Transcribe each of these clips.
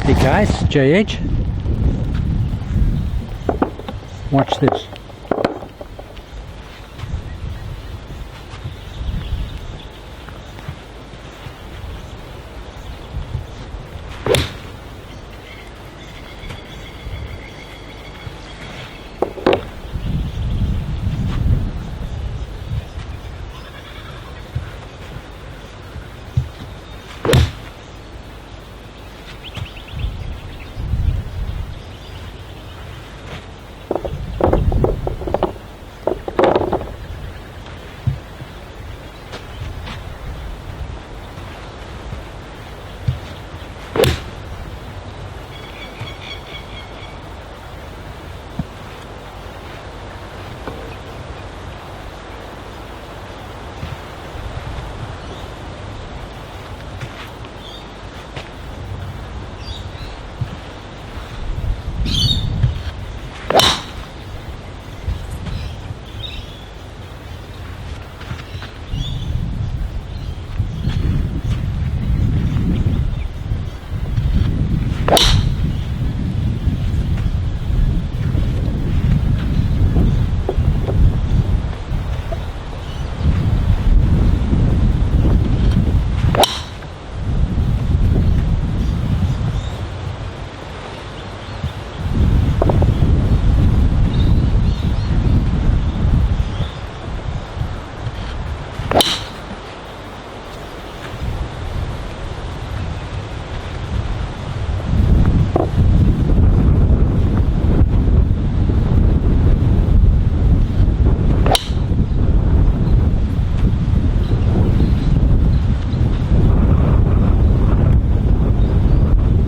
Hey guys, JH. Watch this.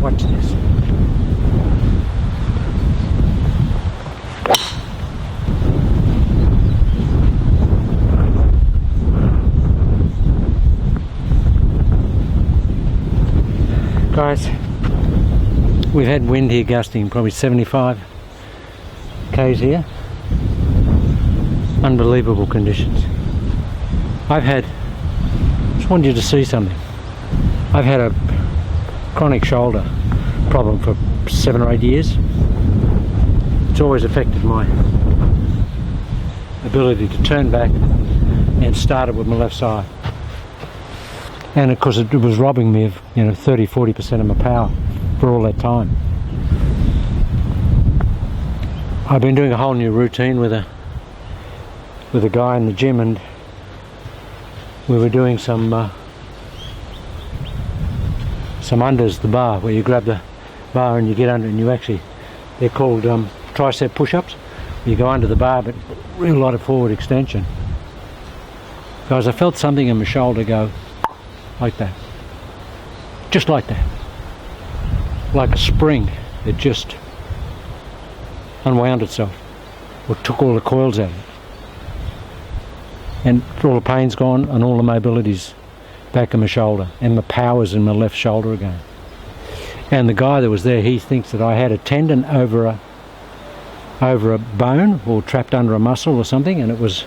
Watch this. Guys, we've had wind here gusting probably 75 k's here. Unbelievable conditions. Just wanted you to see something. I've had a chronic shoulder problem for 7 or 8 years. It's always affected my ability to turn back and start it with my left side. And of course it was robbing me of 30-40% of my power for all that time. I've been doing a whole new routine with a guy in the gym, and we were doing some unders the bar, where you grab the bar and you get under, and they're called tricep push-ups. You go under the bar, but real lot of forward extension. Guys, I felt something in my shoulder go like that, just like that, like a spring that just unwound itself, or took all the coils out of it, and all the pain's gone and all the mobility's back in my shoulder, and my power's in my left shoulder again. And the guy that was there, he thinks that I had a tendon over a bone, or trapped under a muscle or something, and it was,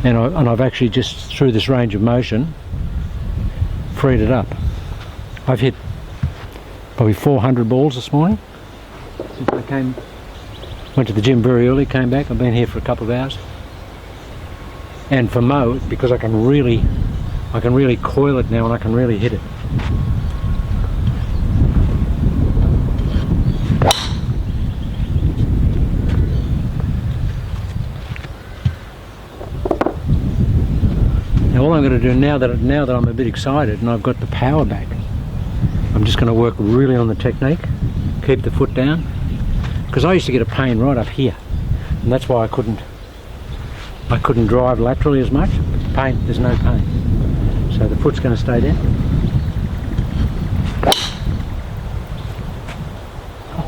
and I've actually just, through this range of motion, freed it up. I've hit probably 400 balls this morning since I went to the gym very early, came back. I've been here for a couple of hours, and for Mo, because I can really coil it now, and I can really hit it. Now all I'm going to do now that I'm a bit excited and I've got the power back, I'm just going to work really on the technique, keep the foot down, because I used to get a pain right up here, and that's why I couldn't drive laterally as much. But there's no pain. So the foot's going to stay down.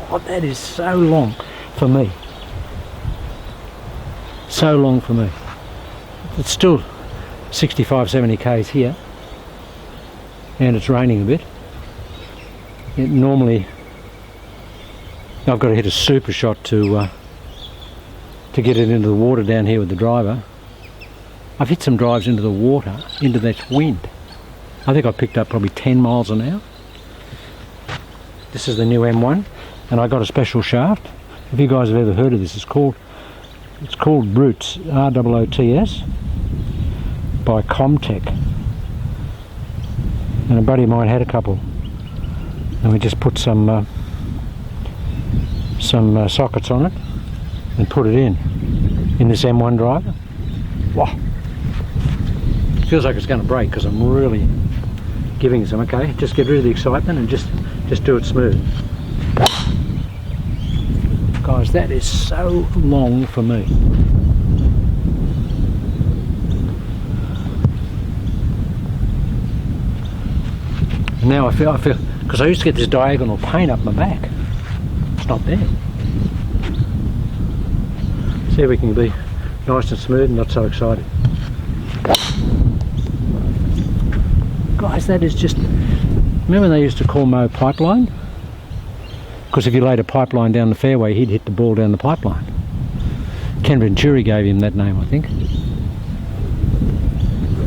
Oh, that is so long for me. So long for me. It's still 65-70 k's here, and it's raining a bit. Normally I've got to hit a super shot to get it into the water down here with the driver. I've hit some drives into the water, into that wind. I think I picked up probably 10 miles an hour. This is the new M1, and I got a special shaft. If you guys have ever heard of this, it's called Roots, ROOTS, by Comtech. And a buddy of mine had a couple, and we just put some sockets on it and put it in this M1 driver. Wow, feels like it's going to break because I'm really giving some. Okay, just get rid of the excitement and just do it smooth. Guys, that is so long for me. Now I feel, because I used to get this diagonal pain up my back. It's not there. See if we can be nice and smooth and not so excited. Guys, that is just... Remember they used to call Mo pipeline? Because if you laid a pipeline down the fairway, he'd hit the ball down the pipeline. Ken Venturi gave him that name, I think.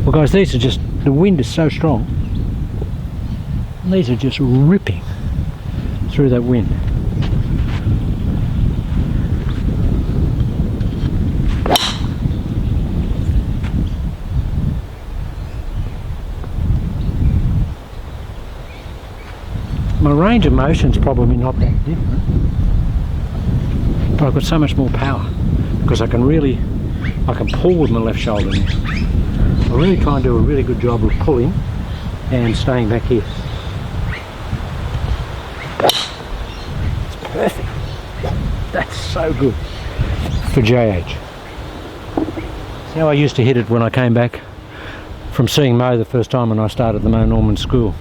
Well guys, these are just... The wind is so strong. And these are just ripping through that wind. My range of motion's probably not that different, but I've got so much more power because I can pull with my left shoulder now. I really try and do a really good job of pulling and staying back here. It's perfect. That's so good for JH. That's how I used to hit it when I came back from seeing Mo the first time when I started the No1 school.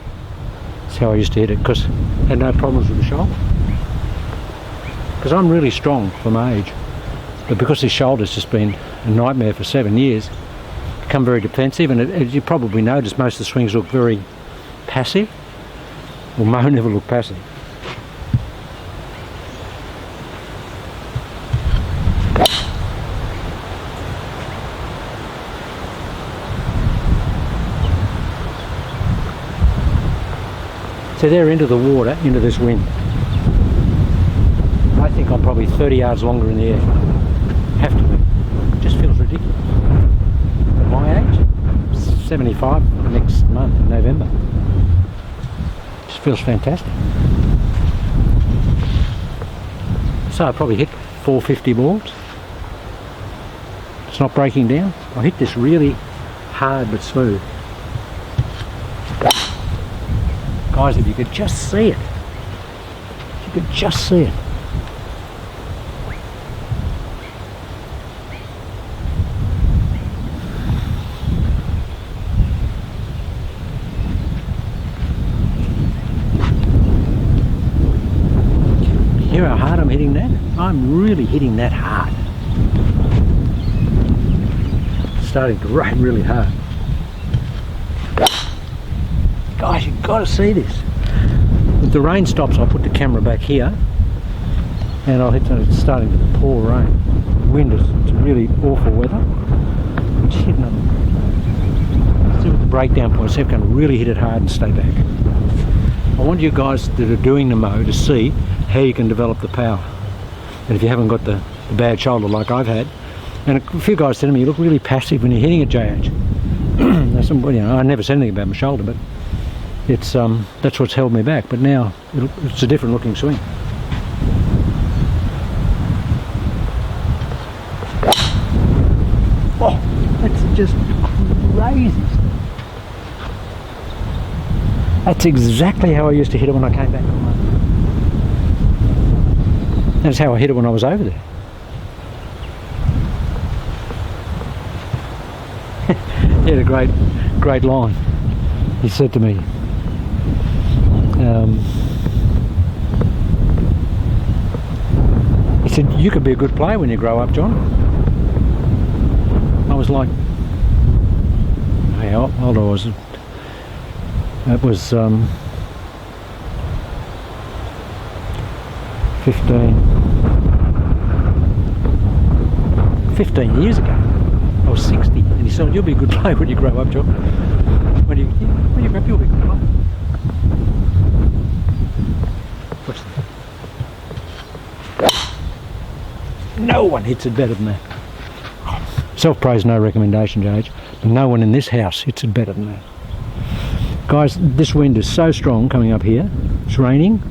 That's how I used to hit it, because I had no problems with the shoulder. Because I'm really strong for my age, but because this shoulder's just been a nightmare for 7 years, become very defensive, and as you probably noticed, most of the swings look very passive. Well, Mo never looked passive. So they're into the water, into this wind. I think I'm probably 30 yards longer in the air. Have to be. It just feels ridiculous. At my age, 75 next month, in November. Just feels fantastic. So I probably hit 450 balls. It's not breaking down. I hit this really hard but smooth. Guys, if you could just see it. If you could just see it. You hear how hard I'm hitting that? I'm really hitting that hard. It's starting to rain really hard. Guys, you've got to see this. If the rain stops, I'll put the camera back here and I'll hit it. It's starting to pour rain. Wind is, it's really awful weather. I'm just hitting them. See what the breakdown point, see if I can really hit it hard and stay back. I want you guys that are doing the Mo to see how you can develop the power. And if you haven't got the bad shoulder like I've had, and a few guys said to me, you look really passive when you're hitting at JH. I never said anything about my shoulder, but it's that's what's held me back. But now it's a different looking swing. Oh, that's just crazy. That's exactly how I used to hit it when I came back. That's how I hit it when I was over there. He had a great line. He said to me, he said, you could be a good player when you grow up, John. I was like, how old I was? That was 15 years ago. I was 60, and he said, you'll be a good player when you grow up, John. When you grow up, you'll be a good player. Watch that. No one hits it better than that. Self-praise, no recommendation, Jage, but no one in this house hits it better than that. Guys, this wind is so strong coming up here. It's raining.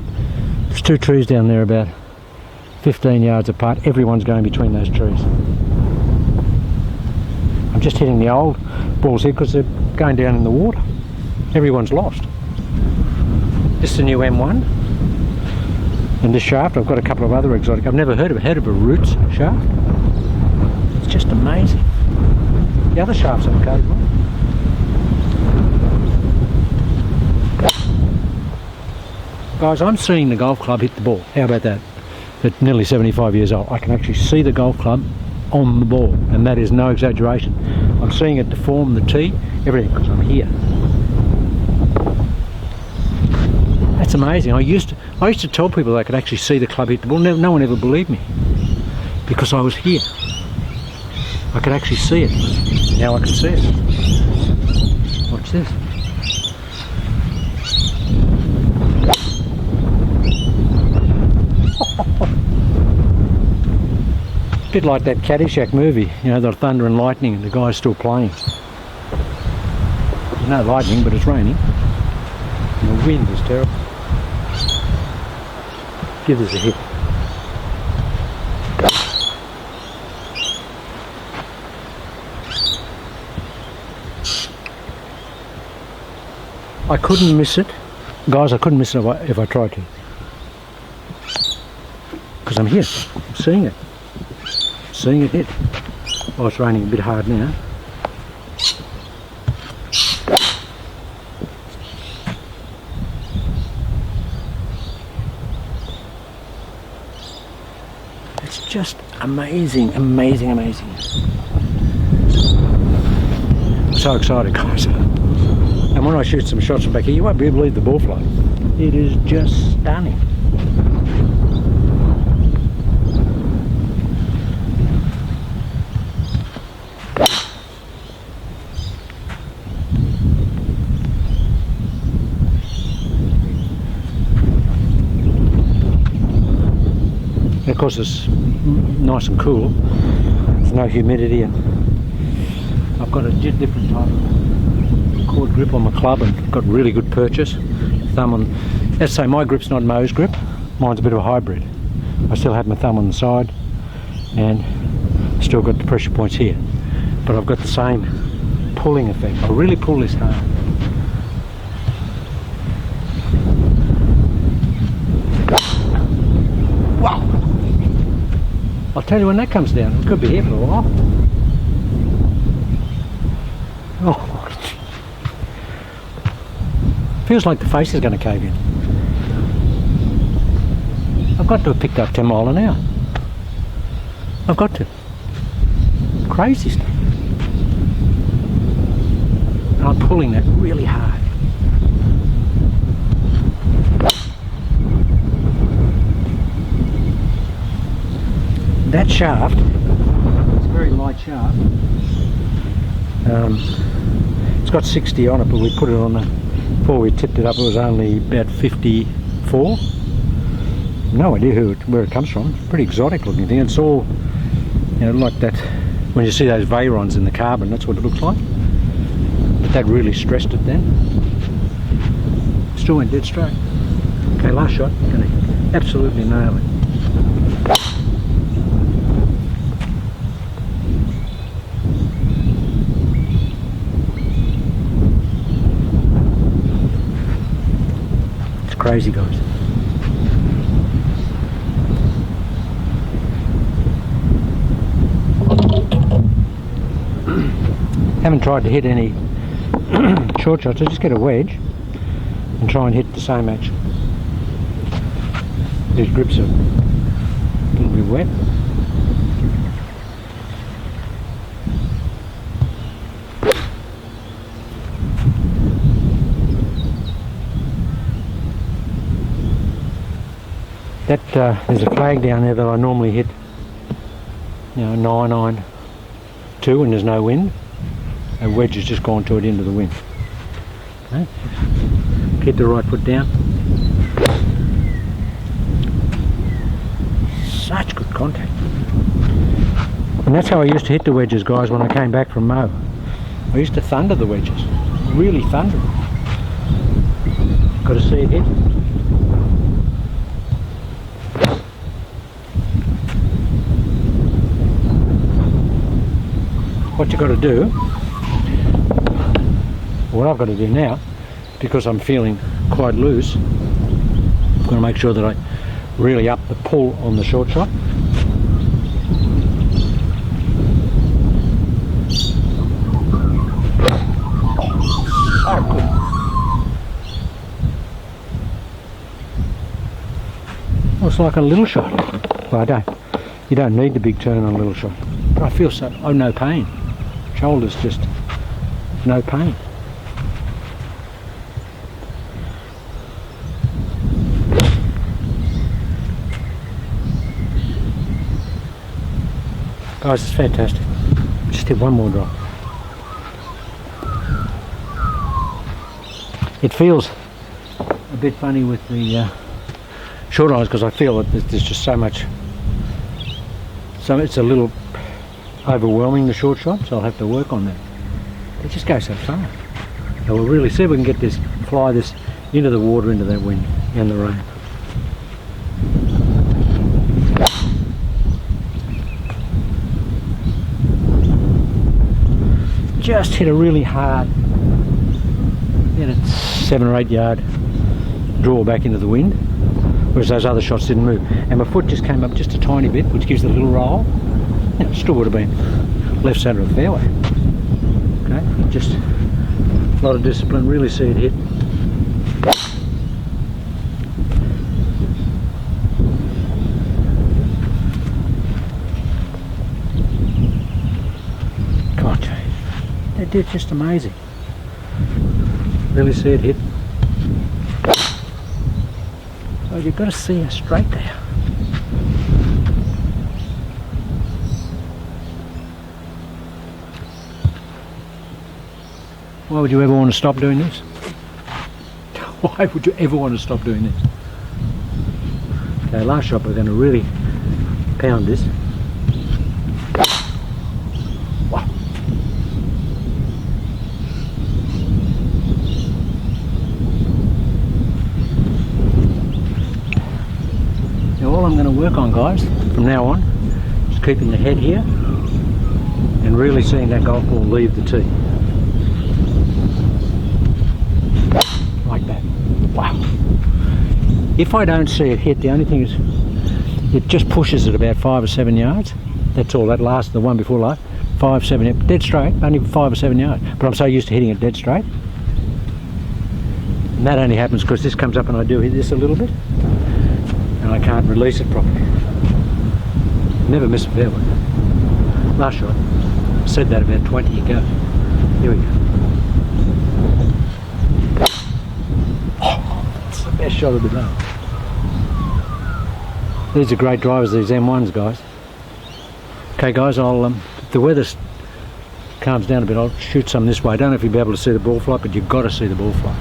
There's two trees down there about 15 yards apart. Everyone's going between those trees. I'm just hitting the old balls here because they're going down in the water. Everyone's lost. This is the new M1. And this shaft, I've got a couple of other exotic. I've never heard of a roots shaft. It's just amazing. The other shafts are okay as well. Guys, I'm seeing the golf club hit the ball. How about that? At nearly 75 years old, I can actually see the golf club on the ball, and that is no exaggeration. I'm seeing it deform the tee, everything, because I'm here. That's amazing. I used to tell people they could actually see the club hit the ball. No one ever believed me because I was here. I could actually see it. Now I can see it. Watch this. A bit like that Caddyshack movie, you know, the thunder and lightning and the guy's still playing. There's no lightning, but it's raining. And the wind is terrible. Give this a hit. I couldn't miss it. Guys, I couldn't miss it if I tried to. Because I'm here, I'm seeing it. Seeing it hit. Oh, it's raining a bit hard now. It's just amazing, amazing, amazing. I'm so excited, guys. And when I shoot some shots from back here, you won't believe the ball flight. It is just stunning. Of course, it's nice and cool. There's no humidity, and I've got a different type of cord grip on my club and got really good purchase. Thumb on. Let's say my grip's not Mo's grip. Mine's a bit of a hybrid. I still have my thumb on the side, and still got the pressure points here. But I've got the same pulling effect. I really pull this hard. Wow! I'll tell you when that comes down. It could be here for a while. Oh. Feels like the face is going to cave in. I've got to have picked up 10 mile an hour. I've got to. Crazy stuff. And I'm pulling that really hard. That shaft, it's a very light shaft. It's got 60 on it, but we put it on the, before we tipped it up, it was only about 54. No idea where it comes from. It's a pretty exotic looking thing. It's all, you know, like that, when you see those Vayrons in the carbon, that's what it looks like. But that really stressed it then. Still went dead straight. Okay, last shot, gonna absolutely nail it. Crazy, guys. Haven't tried to hit any short shots. I just get a wedge and try and hit the same action. These grips are a little bit wet. That there's a flag down there that I normally hit, you know, 992 when there's no wind. A wedge has just gone to it into the wind. Okay. Keep the right foot down. such good contact. And that's how I used to hit the wedges, guys, when I came back from mow. I used to thunder the wedges, really thunder them. Got to see it hit. What you got to do, what I've got to do now, because I'm feeling quite loose, I'm going to make sure that I really up the pull on the short shot. Oh, good. Well, it's like a little shot. Well, you don't need the big turn on a little shot. But I feel so, oh, no pain. Shoulders just, no pain. Guys, it's fantastic. Just hit one more drop. It feels a bit funny with the short irons because I feel that there's just so much. So it's a little overwhelming, the short shot, so I'll have to work on that. It just goes so far. So we'll really see if we can get this, fly this into the water, into that wind and the rain. Just hit a really hard, hit a 7 or 8 yard draw back into the wind, whereas those other shots didn't move. And my foot just came up just a tiny bit, which gives it a little roll. And it still would have been left centre of the fairway. Okay, just a lot of discipline, really see it hit. God, they did just amazing. Really see it hit. Oh, you've got to see her straight there. Why would you ever want to stop doing this? Why would you ever want to stop doing this? Okay, last shot we're going to really pound this. Wow. Now all I'm going to work on, guys, from now on, is keeping the head here and really seeing that golf ball leave the tee. Like that. Wow. If I don't see it hit, the only thing is it just pushes it about 5 or 7 yards. That's all. That last, the one before last, 5, 7, dead straight, only 5 or 7 yards. But I'm so used to hitting it dead straight. And that only happens because this comes up and I do hit this a little bit and I can't release it properly. Never miss a fairway. Last shot. I said that about 20 ago. Here we go. Best shot of the day. These are great drivers, these M1s, guys. Okay, guys, I'll if the weather calms down a bit, I'll shoot some this way. I don't know if you'll be able to see the ball flight, but you've got to see the ball flight.